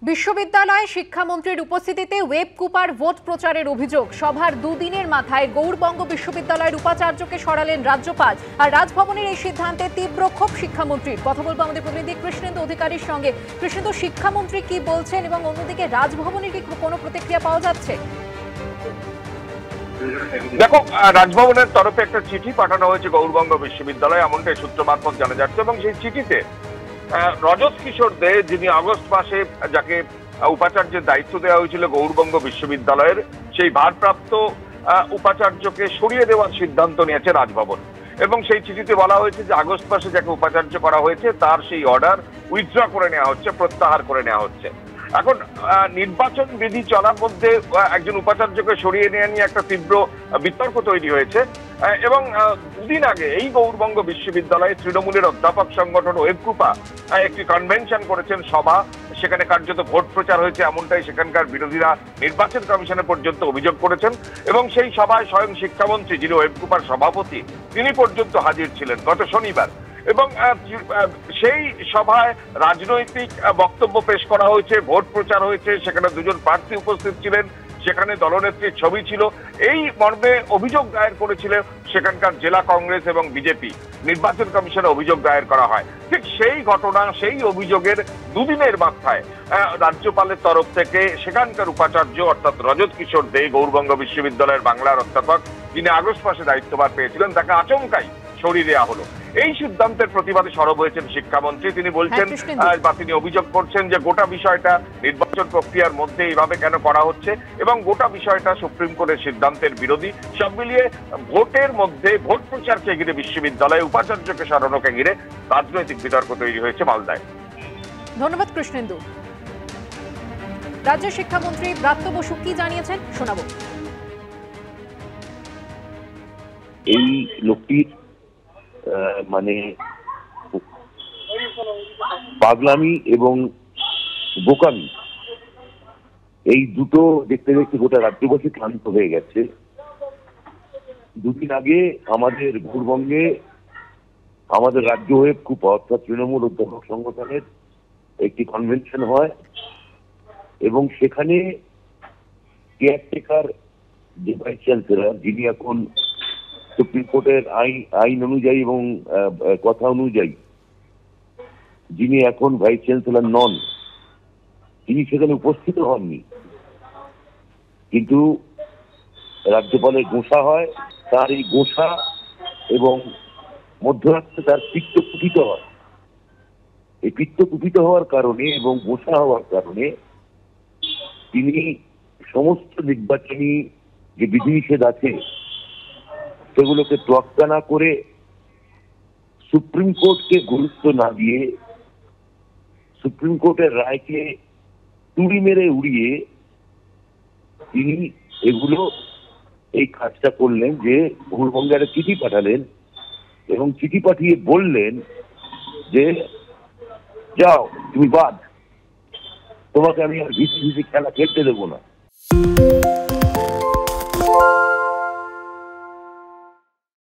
বিশ্ববিদ্যালয়ে শিক্ষামন্ত্রীর উপস্থিতিতে ওয়েব কুপার ভোট প্রচারের অভিযোগ। সভার দুদিনের মাথায় গৌড়বঙ্গ বিশ্ববিদ্যালয়ের উপাচার্যকে সরালেন রাজ্যপাল। আর রাজভবনের এই সিদ্ধান্তে তীব্র ক্ষোভ শিক্ষামন্ত্রীর। কথা বলবো আমাদের প্রতিনিধি কৃষ্ণেন্দু অধিকারীর সঙ্গে। কৃষ্ণেন্দু, শিক্ষামন্ত্রী কি বলছেন এবং অন্যদিকে রাজভবনের কি কোনো প্রতিক্রিয়া পাওয়া যাচ্ছে? দেখো, রাজভবনের তরফে একটা চিঠি পাঠানো হয়েছে গৌড়বঙ্গ বিশ্ববিদ্যালয়ে, এমনটাই সূত্র মারফত জানা যাচ্ছে। এবং সেই চিঠিতে রজত কিশোর দে, যিনি আগস্ট মাসে যাকে উপাচার্যের দায়িত্ব দেওয়া হয়েছিল গৌড়বঙ্গ বিশ্ববিদ্যালয়ের, সেই ভারপ্রাপ্ত উপাচার্যকে সরিয়ে দেওয়ার সিদ্ধান্ত নিয়েছে রাজভবন। এবং সেই চিঠিতে বলা হয়েছে যে আগস্ট মাসে যাকে উপাচার্য করা হয়েছে তার সেই অর্ডার উইথড্র করে নেওয়া হচ্ছে, প্রত্যাহার করে নেওয়া হচ্ছে। এখন নির্বাচন বিধি চলার মধ্যে একজন উপাচার্যকে সরিয়ে নেওয়া নিয়ে একটা তীব্র বিতর্ক তৈরি হয়েছে। এবং দুদিন আগে এই গৌড়বঙ্গ বিশ্ববিদ্যালয়ে তৃণমূলের অধ্যাপক সংগঠন ওয়েবকুপা একটি কনভেনশন করেছেন, সভা, সেখানে কার্যত ভোট প্রচার হয়েছে, এমনটাই সেখানকার বিরোধীরা নির্বাচন কমিশনে পর্যন্ত অভিযোগ করেছেন। এবং সেই সভায় স্বয়ং শিক্ষামন্ত্রী, যিনি ওয়েবকুপার সভাপতি, তিনি পর্যন্ত হাজির ছিলেন গত শনিবার। এবং সেই সভায় রাজনৈতিক বক্তব্য পেশ করা হয়েছে, ভোট প্রচার হয়েছে, সেখানে দুজন প্রার্থী উপস্থিত ছিলেন, সেখানে দলনেত্রীর ছবি ছিল। এই মর্মে অভিযোগ দায়ের করেছিল সেখানকার জেলা কংগ্রেস এবং বিজেপি। নির্বাচন কমিশনে অভিযোগ দায়ের করা হয়। ঠিক সেই ঘটনা, সেই অভিযোগের দুদিনের মাথায় রাজ্যপালের তরফ থেকে সেখানকার উপাচার্য অর্থাৎ রজত কিশোর দে, গৌড়বঙ্গ বিশ্ববিদ্যালয়ের বাংলার অধ্যাপক, যিনি আগস্ট মাসে দায়িত্বভার পেয়েছিলেন, তাকে আচমকাই সরিয়ে দেওয়া হলো। এই সিদ্ধান্তের প্রতিবাদে সরব হয়েছেন শিক্ষামন্ত্রী। তিনি বলছেন বা তিনি অভিযোগ করছেন যে গোটা বিষয়টা নির্বাচন প্রক্রিয়ার মধ্যে এইভাবে কেন করা হচ্ছে এবং গোটা বিষয়টা সুপ্রিম কোর্টের সিদ্ধান্তের বিরোধী। সব মিলিয়ে ভোটের মধ্যে ভোট প্রচারকে ঘিরে, বিশ্ববিদ্যালয়ে উপাচার্যকে সরানোকে ঘিরে রাজনৈতিক বিতর্ক তৈরি হয়েছে মালদায়। ধন্যবাদ কৃষ্ণেন্দু। রাজ্যের শিক্ষামন্ত্রী ব্রাত্য বসু কি জানিয়েছেন শোনাবো। এই লোকটির মানে পাগলামি এবং বোকামি, এই দুটো দেখতে দেখতে গোটা রাজ্যবাসী ক্লান্ত হয়ে গেছে। দুদিন আগে আমাদের গৌড়বঙ্গে আমাদের রাজ্য ওয়েবকুপা অর্থাৎ তৃণমূল অধ্যাপক সংগঠনের একটি কনভেনশন হয় এবং সেখানে কেয়ারটেকার যে ভাইস চ্যান্সেলর, যিনি এখন সুপ্রিম কোর্টের আইন অনুযায়ী এবং কথা অনুযায়ী যিনি এখন ভাইস চ্যান্সেলর নন, তিনি সেখানে উপস্থিত হননি। কিন্তু রাজ্যপালের গোঁসা হয়, তার এই গোঁসা এবং মধ্যরাত্রে তার পিত্ত কুপিত হয়। এই পিত্ত কুপিত হওয়ার কারণে এবং গোঁসা হওয়ার কারণে তিনি সমস্ত নির্বাচনী যে বিধিনিষেধ আছে সেগুলোকে তোয়াক্কা না করে, সুপ্রিম কোর্টকে গুরুত্ব না দিয়ে, সুপ্রিম কোর্টের রায়কে তুড়ি মেরে উড়িয়ে তিনি এই কাজটা করলেন। যে গৌড়বঙ্গে একটা চিঠি পাঠালেন এবং চিঠি পাঠিয়ে বললেন যে যাও তুমি বাদ, তোমাকে আমি আর ভিসি খেলা খেলতে দেবো না।